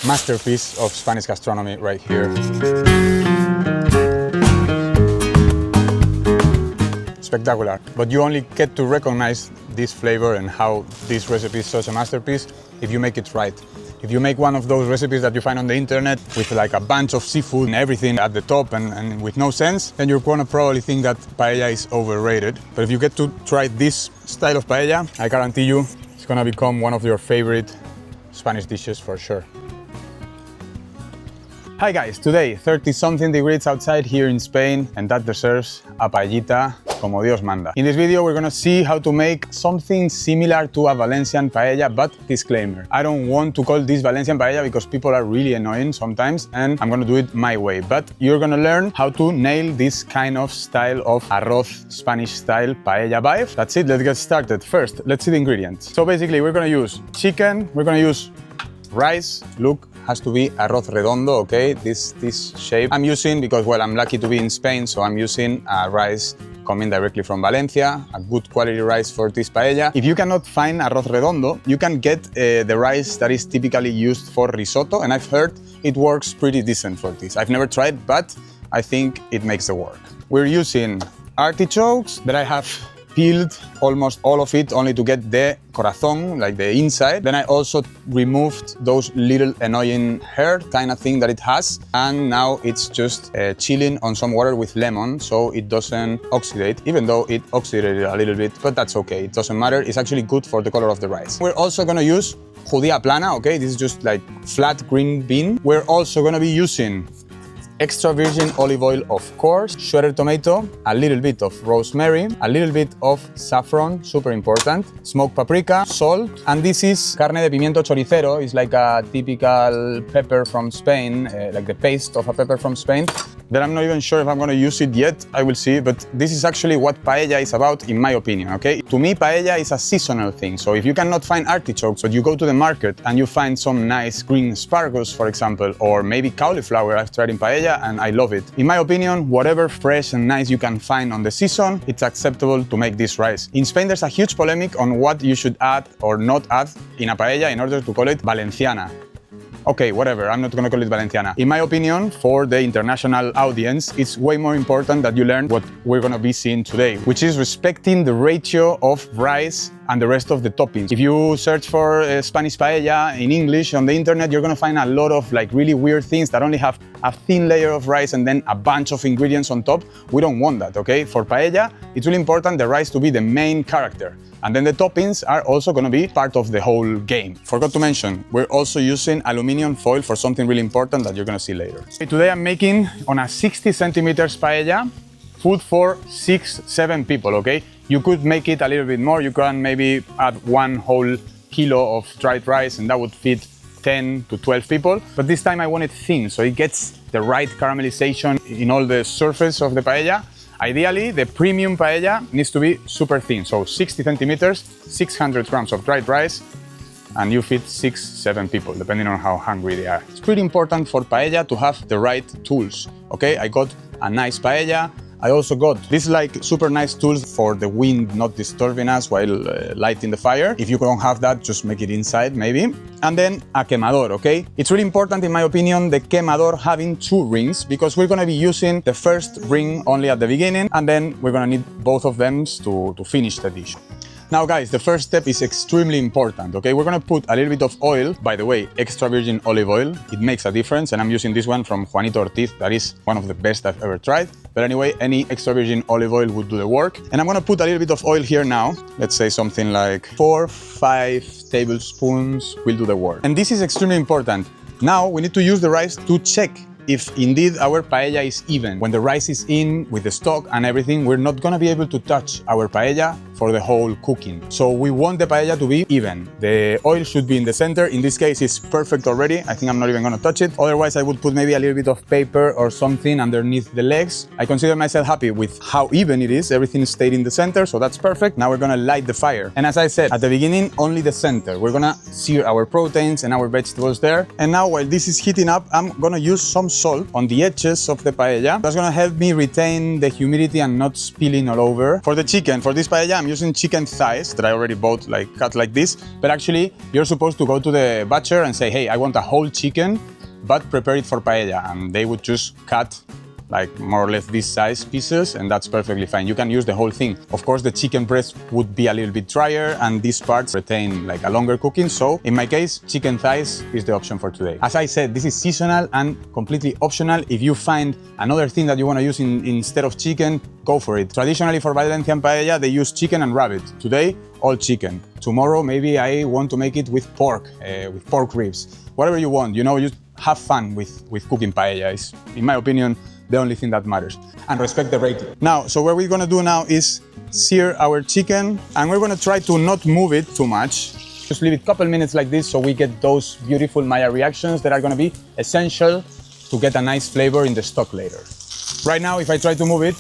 masterpiece of Spanish gastronomy right here. Spectacular. But you only get to recognize this flavor and how this recipe is such a masterpiece if you make it right. If you make one of those recipes that you find on the internet with like a bunch of seafood and everything at the top and with no sense, then you're gonna probably think that paella is overrated. But if you get to try this style of paella, I guarantee you it's gonna become one of your favorite Spanish dishes for sure. Hi guys, today 30-something degrees outside here in Spain, and that deserves a paellita como Dios manda. In this video we're gonna see how to make something similar to a Valencian paella, but disclaimer, I don't want to call this Valencian paella because people are really annoying sometimes and I'm gonna do it my way, but you're gonna learn how to nail this kind of style of arroz, Spanish style paella vibe. That's it, let's get started. First, let's see the ingredients. So basically we're gonna use chicken, we're gonna use rice, look, has to be arroz redondo, okay? This shape I'm using because, well, I'm lucky to be in Spain, so I'm using rice coming directly from Valencia, a good quality rice for this paella. If you cannot find arroz redondo, you can get the rice that is typically used for risotto, and I've heard it works pretty decent for this. I've never tried, but I think it makes the work. We're using artichokes that I have peeled almost all of it only to get the corazón, like the inside. Then I also removed those little annoying hair kind of thing that it has, and now it's just chilling on some water with lemon so it doesn't oxidate, even though it oxidated a little bit, but that's okay, it doesn't matter, it's actually good for the color of the rice. We're also gonna use judía plana, okay, this is just like flat green bean. We're also gonna be using extra virgin olive oil, of course, shredded tomato, a little bit of rosemary, a little bit of saffron, super important, smoked paprika, salt, and this is carne de pimiento choricero. It's like a typical pepper from Spain, like the paste of a pepper from Spain. That I'm not even sure if I'm going to use it yet, I will see, but this is actually what paella is about in my opinion, okay? To me, paella is a seasonal thing, so if you cannot find artichokes, but you go to the market and you find some nice green asparagus, for example, or maybe cauliflower, I've tried in paella and I love it. In my opinion, whatever fresh and nice you can find on the season, it's acceptable to make this rice. In Spain, there's a huge polemic on what you should add or not add in a paella in order to call it Valenciana. Okay, whatever, I'm not gonna call it Valenciana. In my opinion, for the international audience, it's way more important that you learn what we're gonna be seeing today, which is respecting the ratio of rice and the rest of the toppings. If you search for Spanish paella in English on the internet, you're gonna find a lot of like really weird things that only have a thin layer of rice and then a bunch of ingredients on top. We don't want that, okay? For paella, it's really important the rice to be the main character. And then the toppings are also gonna be part of the whole game. Forgot to mention, we're also using aluminum foil for something really important that you're gonna see later. Today I'm making on a 60 centimeters paella, food for 6-7 people, okay? You could make it a little bit more. You can maybe add 1 whole kilo of dried rice and that would fit 10 to 12 people. But this time I want it thin, so it gets the right caramelization in all the surface of the paella. Ideally, the premium paella needs to be super thin, so 60 centimeters, 600 grams of dried rice, and you feed 6-7 people, depending on how hungry they are. It's pretty important for paella to have the right tools, okay? I got a nice paella. I also got these like super nice tools for the wind not disturbing us while lighting the fire. If you don't have that, just make it inside maybe. And then a quemador, okay? It's really important in my opinion, the quemador having 2 rings, because we're gonna be using the first ring only at the beginning, and then we're gonna need both of them to finish the dish. Now guys, the first step is extremely important, okay? We're gonna put a little bit of oil, by the way, extra virgin olive oil. It makes a difference, and I'm using this one from Juanito Ortiz. That is one of the best I've ever tried. But anyway, any extra virgin olive oil would do the work. And I'm gonna put a little bit of oil here now. Let's say something like 4-5 tablespoons will do the work. And this is extremely important. Now we need to use the rice to check if indeed our paella is even. When the rice is in with the stock and everything, we're not gonna be able to touch our paella for the whole cooking. So we want the paella to be even. The oil should be in the center. In this case, it's perfect already. I think I'm not even gonna touch it. Otherwise, I would put maybe a little bit of paper or something underneath the legs. I consider myself happy with how even it is. Everything stayed in the center, so that's perfect. Now we're gonna light the fire. And as I said, at the beginning, only the center. We're gonna sear our proteins and our vegetables there. And now while this is heating up, I'm gonna use some salt on the edges of the paella. That's gonna help me retain the humidity and not spilling all over. For the chicken, for this paella, I'm using chicken thighs that I already bought, like cut like this. But actually, you're supposed to go to the butcher and say, hey, I want a whole chicken, but prepare it for paella. And they would just cut like more or less this size pieces, and that's perfectly fine. You can use the whole thing. Of course, the chicken breast would be a little bit drier, and these parts retain like a longer cooking. So in my case, chicken thighs is the option for today. As I said, this is seasonal and completely optional. If you find another thing that you want to use instead of chicken, go for it. Traditionally for Valencian paella, they use chicken and rabbit. Today, all chicken. Tomorrow, maybe I want to make it with pork ribs. Whatever you want, you know, just have fun with cooking paella. It's, in my opinion, the only thing that matters. And respect the rating. Now, so what we're gonna do now is sear our chicken, and we're gonna try to not move it too much. Just leave it a couple minutes like this so we get those beautiful Maillard reactions that are gonna be essential to get a nice flavor in the stock later. Right now, if I try to move it,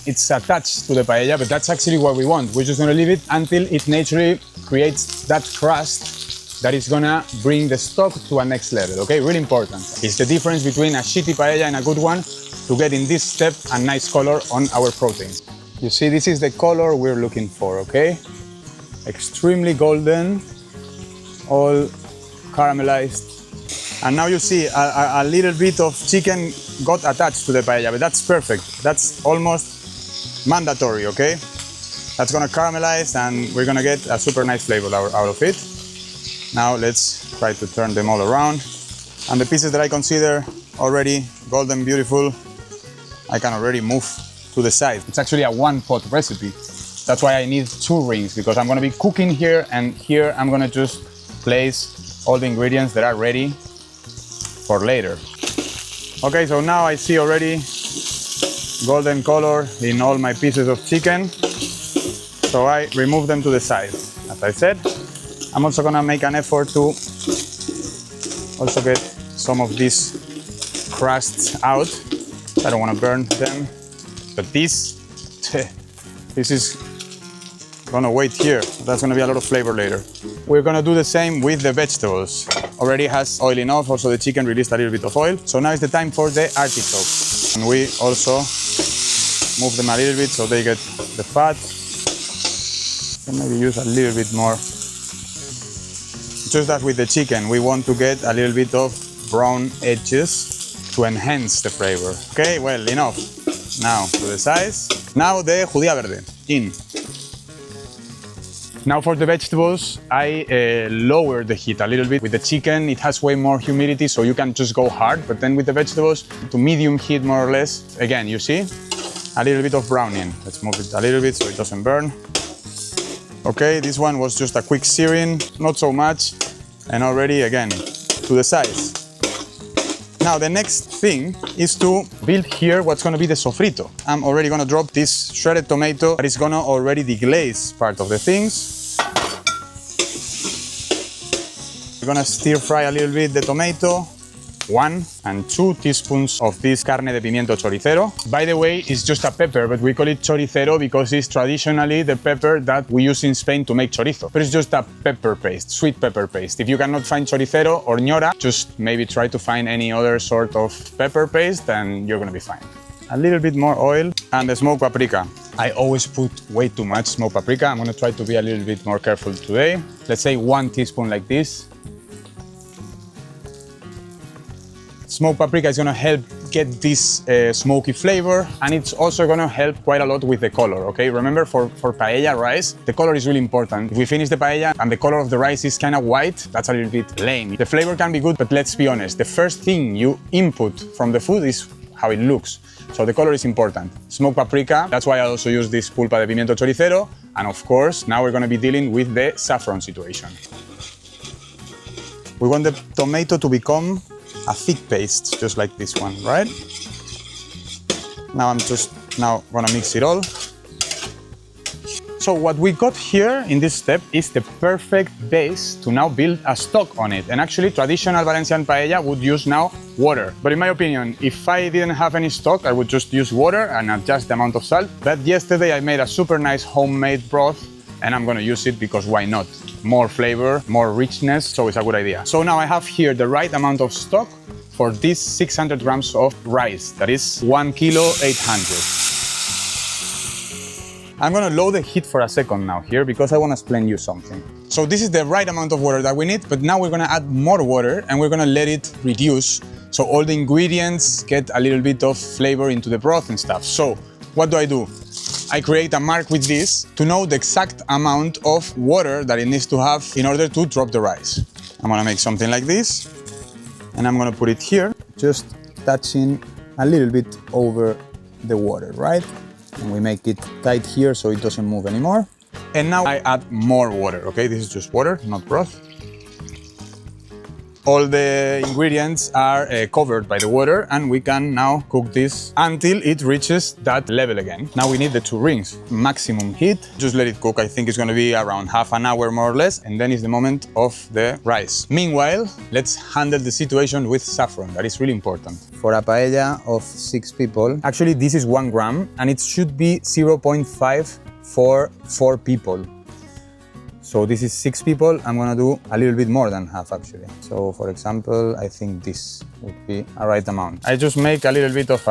it's attached to the paella, but that's actually what we want. We're just gonna leave it until it naturally creates that crust that is gonna bring the stock to a next level, okay? Really important. It's the difference between a shitty paella and a good one, to get in this step a nice color on our proteins. You see, this is the color we're looking for, okay? Extremely golden, all caramelized. And now you see a little bit of chicken got attached to the paella, but that's perfect. That's almost mandatory, okay? That's gonna caramelize and we're gonna get a super nice flavor out of it. Now let's try to turn them all around. And the pieces that I consider already golden beautiful, I can already move to the side. It's actually a one-pot recipe. That's why I need 2 rings, because I'm gonna be cooking here, and here I'm gonna just place all the ingredients that are ready for later. Okay, so now I see already golden color in all my pieces of chicken. So I remove them to the side. As I said, I'm also gonna make an effort to also get some of these crusts out. I don't want to burn them, but this is gonna wait here. That's gonna be a lot of flavor later. We're gonna do the same with the vegetables. Already has oil enough, also the chicken released a little bit of oil. So now is the time for the artichokes. And we also move them a little bit so they get the fat. And maybe use a little bit more. Just as with the chicken, we want to get a little bit of brown edges to enhance the flavor. Okay, well, enough. Now to the size. Now the judía verde, in. Now for the vegetables, I lower the heat a little bit. With the chicken, it has way more humidity, so you can just go hard. But then with the vegetables, to medium heat more or less. Again, you see, a little bit of browning. Let's move it a little bit so it doesn't burn. Okay, this one was just a quick searing, not so much. And already, again, to the size. Now the next thing is to build here what's going to be the sofrito. I'm already going to drop this shredded tomato that is going to already deglaze part of the things. We're going to stir fry a little bit the tomato. 1 and 2 teaspoons of this carne de pimiento choricero. By the way, it's just a pepper, but we call it choricero because it's traditionally the pepper that we use in Spain to make chorizo. But it's just a pepper paste, sweet pepper paste. If you cannot find choricero or ñora, just maybe try to find any other sort of pepper paste and you're gonna be fine. A little bit more oil and the smoked paprika. I always put way too much smoked paprika. I'm gonna try to be a little bit more careful today. Let's say 1 teaspoon like this. Smoked paprika is going to help get this smoky flavor, and it's also going to help quite a lot with the color, okay? Remember, for paella rice, the color is really important. If we finish the paella and the color of the rice is kind of white, that's a little bit lame. The flavor can be good, but let's be honest, the first thing you input from the food is how it looks. So the color is important. Smoked paprika, that's why I also use this pulpa de pimiento choricero, and of course, now we're going to be dealing with the saffron situation. We want the tomato to become a thick paste, just like this one, right? Now I'm just gonna mix it all. So what we got here in this step is the perfect base to now build a stock on it. And actually, traditional Valencian paella would use now water. But in my opinion, if I didn't have any stock, I would just use water and adjust the amount of salt. But yesterday I made a super nice homemade broth, and I'm gonna use it because why not? More flavor, more richness, so it's a good idea. So now I have here the right amount of stock for this 600 grams of rice. That is 1 kilo 800. I'm gonna lower the heat for a second now here because I wanna explain you something. So this is the right amount of water that we need, but now we're gonna add more water and we're gonna let it reduce so all the ingredients get a little bit of flavor into the broth and stuff. So what do? I create a mark with this to know the exact amount of water that it needs to have in order to drop the rice. I'm gonna make something like this and I'm gonna put it here, just touching a little bit over the water, right? And we make it tight here so it doesn't move anymore. And now I add more water, okay? This is just water, not broth. All the ingredients are covered by the water and we can now cook this until it reaches that level again. Now we need the 2 rings, maximum heat. Just let it cook. I think it's gonna be around half an hour more or less, and then is the moment of the rice. Meanwhile, let's handle the situation with saffron. That is really important. For a paella of 6 people, actually this is 1 gram and it should be 0.5 for 4 people. So this is 6 people, I'm gonna do a little bit more than half actually. So for example, I think this would be a right amount. I just make a little bit of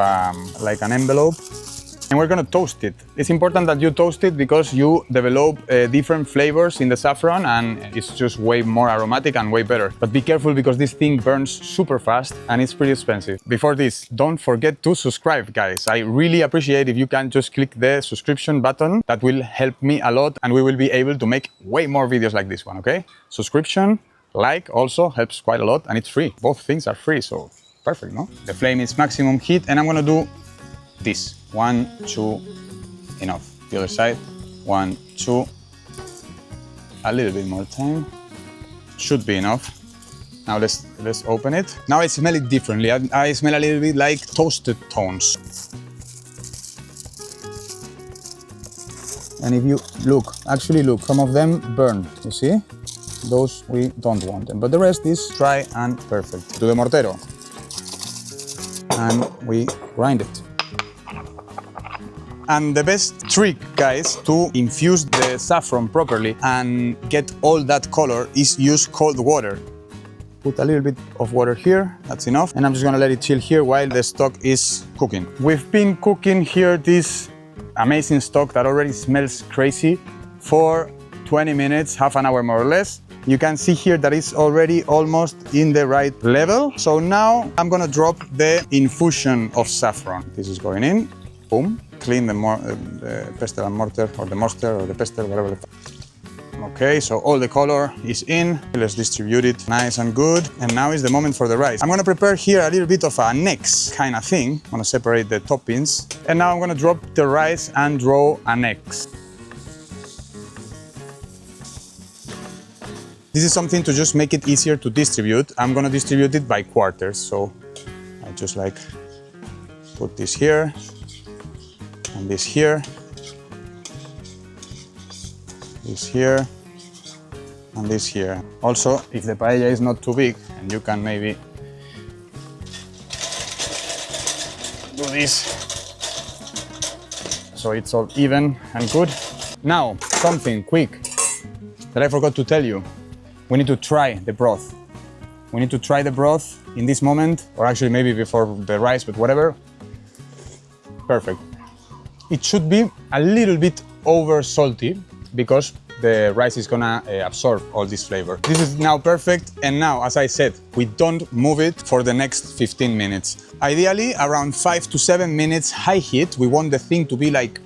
like an envelope and we're gonna toast it. It's important that you toast it because you develop different flavors in the saffron and it's just way more aromatic and way better. But be careful because this thing burns super fast and it's pretty expensive. Before this, don't forget to subscribe, guys. I really appreciate if you can just click the subscription button. That will help me a lot and we will be able to make way more videos like this one, okay? Subscription, like also helps quite a lot and it's free. Both things are free, so perfect, no? The flame is maximum heat and I'm gonna do this. 1, 2, enough. The other side, 1, 2, a little bit more time. Should be enough. Now let's open it. Now I smell it differently. I smell a little bit like toasted tones. And if you look, actually look, some of them burn, you see? Those we don't want them, but the rest is dry and perfect. To the mortero. And we grind it. And the best trick, guys, to infuse the saffron properly and get all that color is use cold water. Put a little bit of water here, that's enough. And I'm just gonna let it chill here while the stock is cooking. We've been cooking here this amazing stock that already smells crazy for 20 minutes, half an hour more or less. You can see here that it's already almost in the right level. So now I'm gonna drop the infusion of saffron. This is going in, boom. Clean the pestle and mortar, or the mortar, or the pestle, whatever. Okay, so all the color is in. Let's distribute it nice and good. And now is the moment for the rice. I'm gonna prepare here a little bit of a X kind of thing. I'm gonna separate the toppings. And now I'm gonna drop the rice and draw an X. This is something to just make it easier to distribute. I'm gonna distribute it by quarters. So I just like put this here. And this here, this here, and this here. Also, if the paella is not too big, and you can maybe do this so it's all even and good. Now, something quick that I forgot to tell you. We need to try the broth. We need to try the broth in this moment, or actually maybe before the rice, but whatever. Perfect. It should be a little bit over salty because the rice is gonna absorb all this flavor. This is now perfect, and now, as I said, we don't move it for the next 15 minutes. Ideally, around 5 to 7 minutes high heat. We want the thing to be like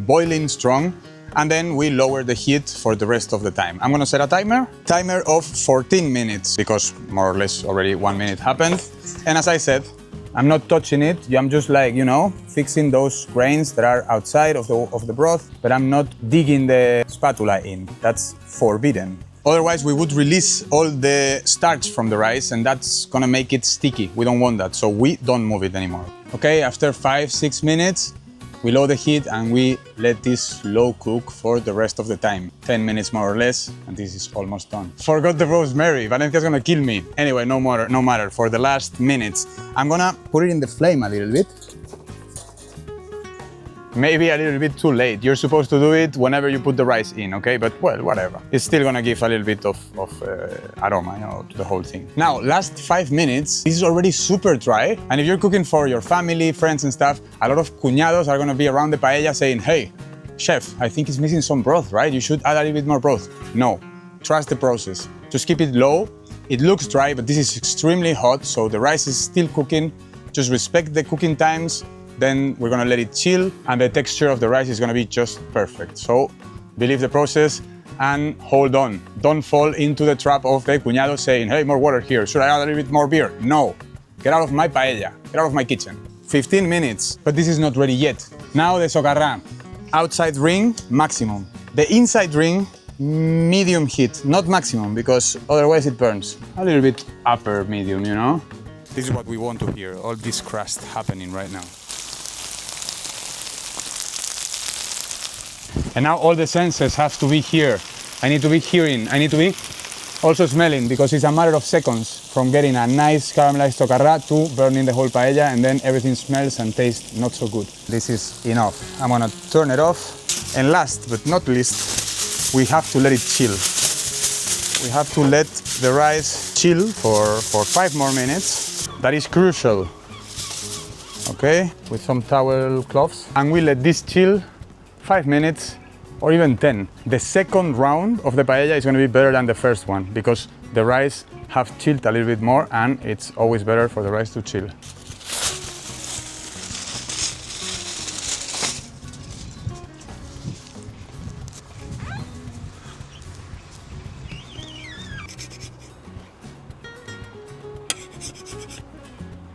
boiling strong, and then we lower the heat for the rest of the time. I'm gonna set a timer of 14 minutes because more or less already 1 minute happened. And as I said, I'm not touching it, I'm just like, you know, fixing those grains that are outside of the broth, but I'm not digging the spatula in. That's forbidden. Otherwise, we would release all the starch from the rice and that's gonna make it sticky. We don't want that, so we don't move it anymore. Okay, after 5-6 minutes, we lower the heat and we let this slow cook for the rest of the time. 10 minutes more or less, and this is almost done. Forgot the rosemary, Valencia's gonna kill me. Anyway, no matter, for the last minutes, I'm gonna put it in the flame a little bit. Maybe a little bit too late. You're supposed to do it whenever you put the rice in, okay? But well, whatever. It's still gonna give a little bit of aroma, you know, to the whole thing. Now, last 5 minutes, this is already super dry. And if you're cooking for your family, friends and stuff, a lot of cuñados are gonna be around the paella saying, hey, chef, I think it's missing some broth, right? You should add a little bit more broth. No, trust the process. Just keep it low. It looks dry, but this is extremely hot, so the rice is still cooking. Just respect the cooking times. Then we're gonna let it chill, and the texture of the rice is gonna be just perfect. So believe the process and hold on. Don't fall into the trap of the cuñado saying, hey, more water here. Should I add a little bit more beer? No. Get out of my paella. Get out of my kitchen. 15 minutes, but this is not ready yet. Now the Socarrat. Outside ring, maximum. The inside ring, medium heat, not maximum, because otherwise it burns. A little bit upper medium, you know? This is what we want to hear, all this crust happening right now. And now all the senses have to be here. I need to be hearing, I need to be also smelling, because it's a matter of seconds from getting a nice caramelized Socarrat to burning the whole paella, and then everything smells and tastes not so good. This is enough. I'm gonna turn it off. And last but not least, we have to let it chill. We have to let the rice chill for 5 more minutes. That is crucial. Okay, with some towel cloths. And we let this chill 5 minutes or even 10. The second round of the paella is going to be better than the first one because the rice have chilled a little bit more, and it's always better for the rice to chill.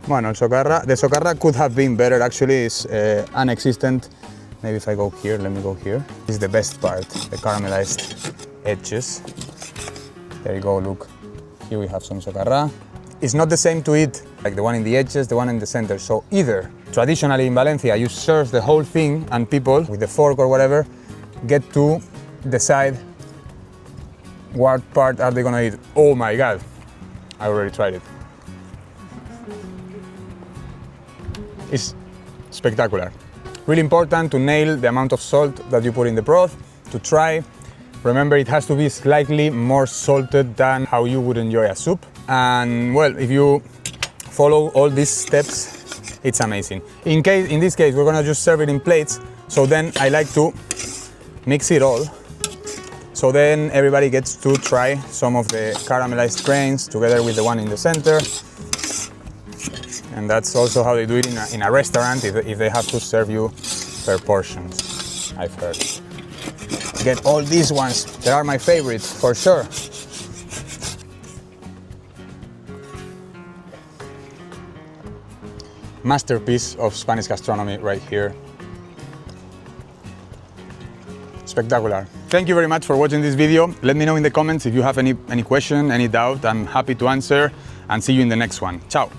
Bueno, the Socarrat could have been better. Actually, it's non-existent. Maybe if I go here, let me go here. This is the best part, the caramelized edges. There you go, look. Here we have some Socarrat. It's not the same to eat, like the one in the edges, the one in the center. So either, traditionally in Valencia, you serve the whole thing and people, with the fork or whatever, get to decide what part are they gonna eat. Oh my God, I already tried it. It's spectacular. Really important to nail the amount of salt that you put in the broth, to try. Remember, it has to be slightly more salted than how you would enjoy a soup. And well, if you follow all these steps, it's amazing. In this case, we're gonna just serve it in plates. So then I like to mix it all. So then everybody gets to try some of the caramelized grains together with the one in the center. And that's also how they do it in a restaurant, if they have to serve you per portions, I've heard. Get all these ones, they are my favorites, for sure. Masterpiece of Spanish gastronomy right here. Spectacular. Thank you very much for watching this video. Let me know in the comments if you have any question, any doubt. I'm happy to answer, and see you in the next one. Ciao.